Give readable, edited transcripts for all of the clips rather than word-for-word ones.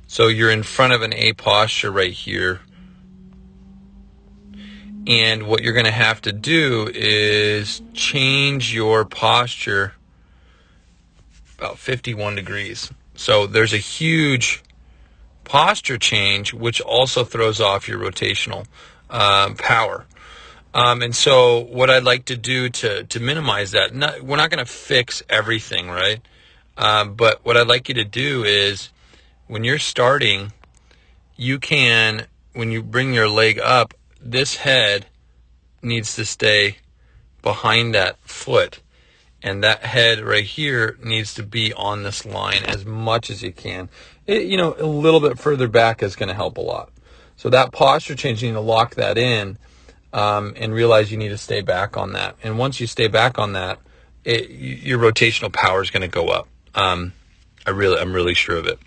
So you're in front of an A posture right here. And what you're going to have to do is change your posture about 51 degrees. So there's a huge posture change, which also throws off your rotational power. And so what I'd like to do to minimize that, we're not going to fix everything, right? But what I'd like you to do is when you're starting, you can, when you bring your leg up, this head needs to stay behind that foot. And that head right here needs to be on this line as much as you can. A little bit further back is going to help a lot. So that posture change, you need to lock that in and realize you need to stay back on that. And once you stay back on that, your rotational power is going to go up. I'm really sure of it.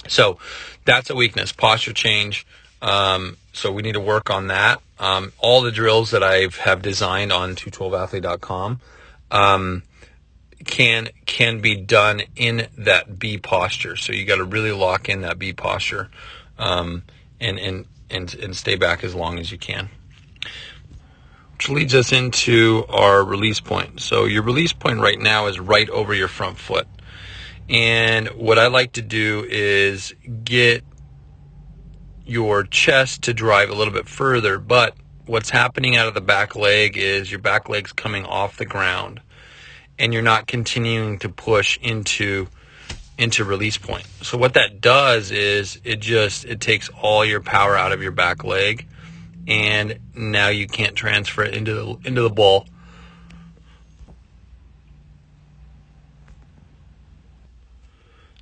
So that's a weakness, posture change. So we need to work on that. All the drills that I have designed on 212athlete.com can be done in that B posture. So you got to really lock in that B posture and stay back as long as you can. Which leads us into our release point. So your release point right now is right over your front foot. And what I like to do is get your chest to drive a little bit further, but what's happening out of the back leg is your back leg's coming off the ground and you're not continuing to push into release point. So what that does is it takes all your power out of your back leg, and now you can't transfer it into the ball.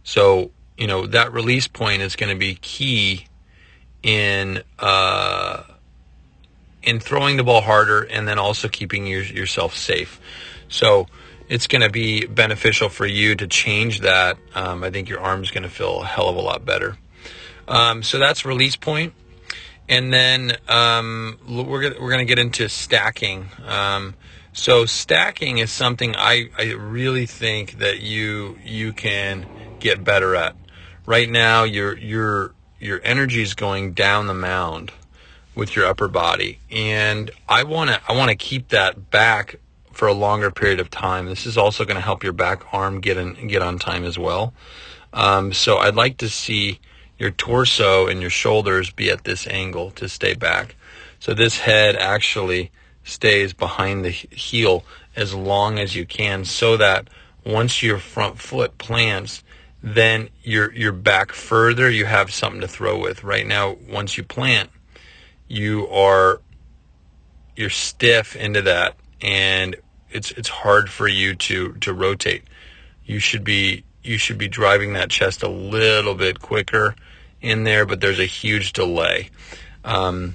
So, that release point is going to be key in throwing the ball harder and then also keeping yourself safe. So it's going to be beneficial for you to change that. I think your arm's going to feel a hell of a lot better. So that's release point. And then we're going to get into stacking. So stacking is something I really think that you can get better at. Right now, your energy is going down the mound with your upper body, and I want to keep that back for a longer period of time. This is also going to help your back arm get on time as well. So I'd like to see your torso and your shoulders be at this angle to stay back. So this head actually stays behind the heel as long as you can, so that once your front foot plants, then you're back further, you have something to throw with. Right now, once you plant, you're stiff into that, and it's hard for you to rotate. You should be driving that chest a little bit quicker in there, but there's a huge delay. And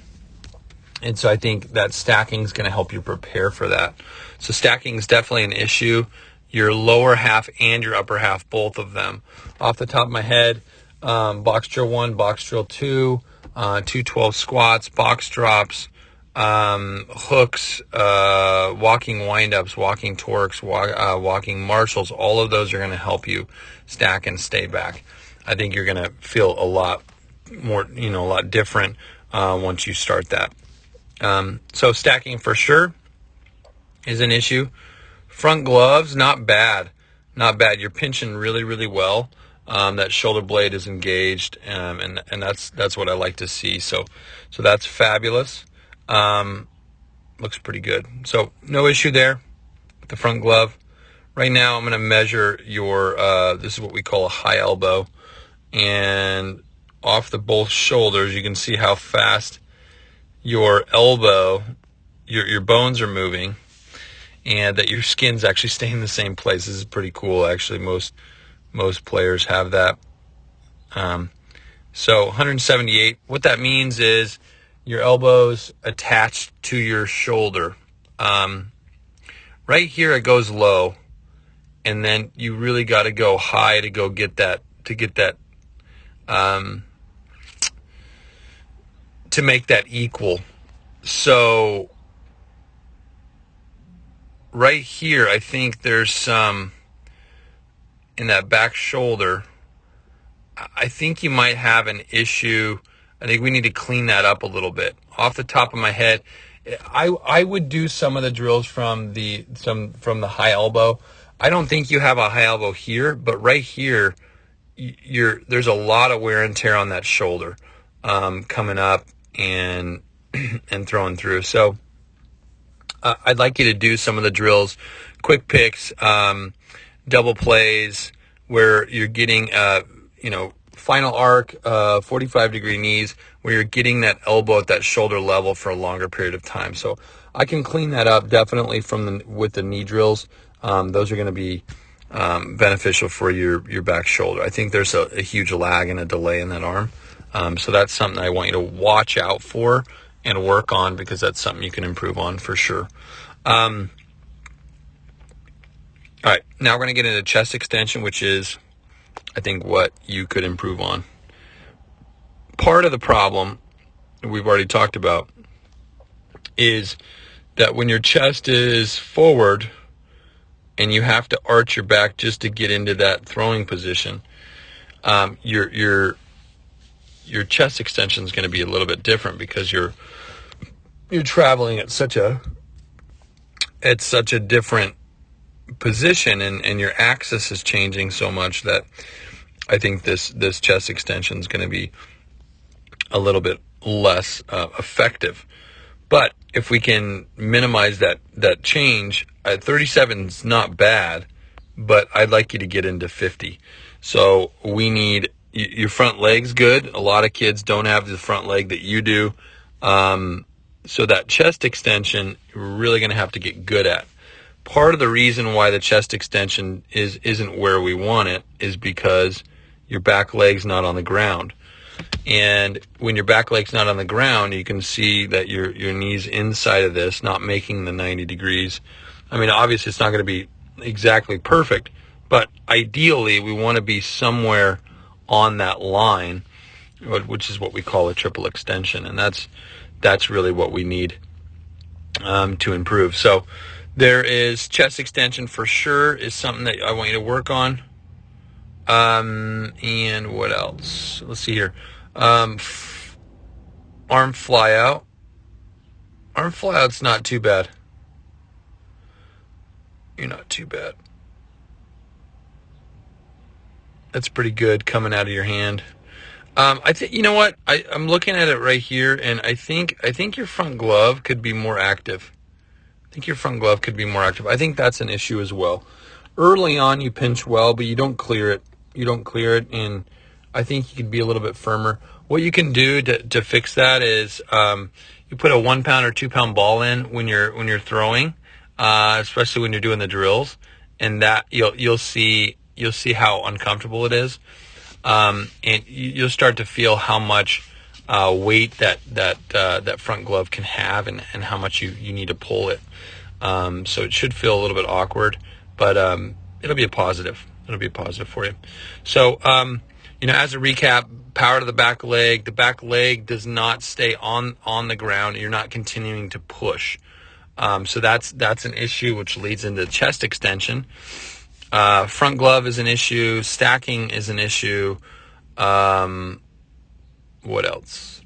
so I think that stacking is going to help you prepare for that. So stacking is definitely an issue. Your lower half and your upper half, both of them. Off the top of my head, box drill 1, box drill 2, 212 squats, box drops, hooks, walking windups, walking torques, walking marshals. All of those are going to help you stack and stay back. I think you're going to feel a lot more, a lot different once you start that. So stacking for sure is an issue. Front gloves, not bad. You're pinching really, really well. That shoulder blade is engaged, and that's what I like to see. So that's fabulous. Looks pretty good. So no issue there with the front glove. Right now I'm going to measure your, this is what we call a high elbow, and off the both shoulders you can see how fast your elbow, your bones are moving, and that your skin's actually staying in the same place. This is pretty cool, actually. Most players have that. So 178, what that means is your elbow's attached to your shoulder. Right here it goes low, and then you really got to go high to get that, to make that equal. So right here, I think there's some in that back shoulder. I think you might have an issue. I think we need to clean that up a little bit. Off the top of my head, I would do some of the drills from the high elbow. I don't think you have a high elbow here, but right here, there's a lot of wear and tear on that shoulder coming up and and throwing through. So I'd like you to do some of the drills, quick picks, double plays, where you're getting final arc, 45-degree knees, where you're getting that elbow at that shoulder level for a longer period of time. So I can clean that up definitely with the knee drills. Those are going to be beneficial for your back shoulder. I think there's a huge lag and a delay in that arm. So that's something I want you to watch out for and work on, because that's something you can improve on for sure. All right, now we're going to get into chest extension, which is, I think, what you could improve on. Part of the problem we've already talked about is that when your chest is forward and you have to arch your back just to get into that throwing position, your chest extension is going to be a little bit different, because you're traveling at such a different position, and your axis is changing so much that I think this chest extension is going to be a little bit less effective. But if we can minimize that change, 37 is not bad, but I'd like you to get into 50. So we need your front leg's good. A lot of kids don't have the front leg that you do. So that chest extension, you're really going to have to get good at. Part of the reason why the chest extension isn't where we want it is because your back leg's not on the ground. And when your back leg's not on the ground, you can see that your knee's inside of this, not making the 90 degrees. I mean, obviously it's not going to be exactly perfect, but ideally we want to be somewhere on that line, which is what we call a triple extension. And that's really what we need to improve. So there is chest extension for sure is something that I want you to work on. And what else? Let's see here. Arm fly out. Arm fly out's not too bad. You're not too bad. That's pretty good coming out of your hand. I think, you know what? I'm looking at it right here, and I think your front glove could be more active. I think that's an issue as well. Early on, you pinch well, but you don't clear it. And I think you could be a little bit firmer. What you can do to fix that is you put a 1 pound or 2 pound ball in when you're throwing, especially when you're doing the drills, and that you'll see how uncomfortable it is, and you'll start to feel how much weight that front glove can have, and how much you need to pull it. So it should feel a little bit awkward, but it'll be a positive. It'll be a positive for you. So, as a recap, power to the back leg. The back leg does not stay on the ground. You're not continuing to push. So that's an issue, which leads into chest extension. Front glove is an issue. Stacking is an issue. What else?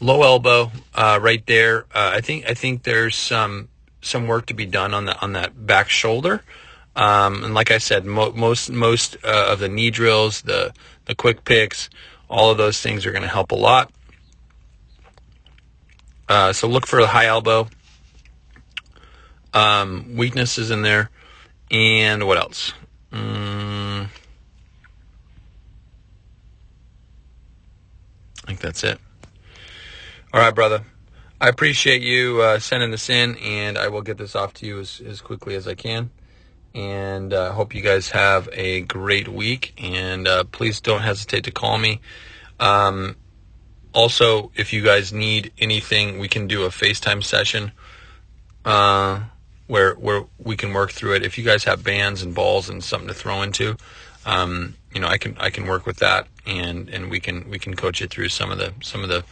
Low elbow, right there. I think there's some work to be done on that back shoulder. And like I said, most of the knee drills, the quick picks, all of those things are going to help a lot. So look for the high elbow. Weaknesses in there. And what else? I think that's it. All right, brother. I appreciate you sending this in, and I will get this off to you as quickly as I can. And I hope you guys have a great week. And please don't hesitate to call me. Also, if you guys need anything, we can do a FaceTime session where we can work through it. If you guys have bands and balls and something to throw into, I can work with that, and we can coach you through some of the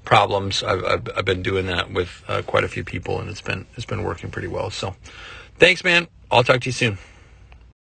problems. I've been doing that with quite a few people, and it's been working pretty well. So thanks, man. I'll talk to you soon.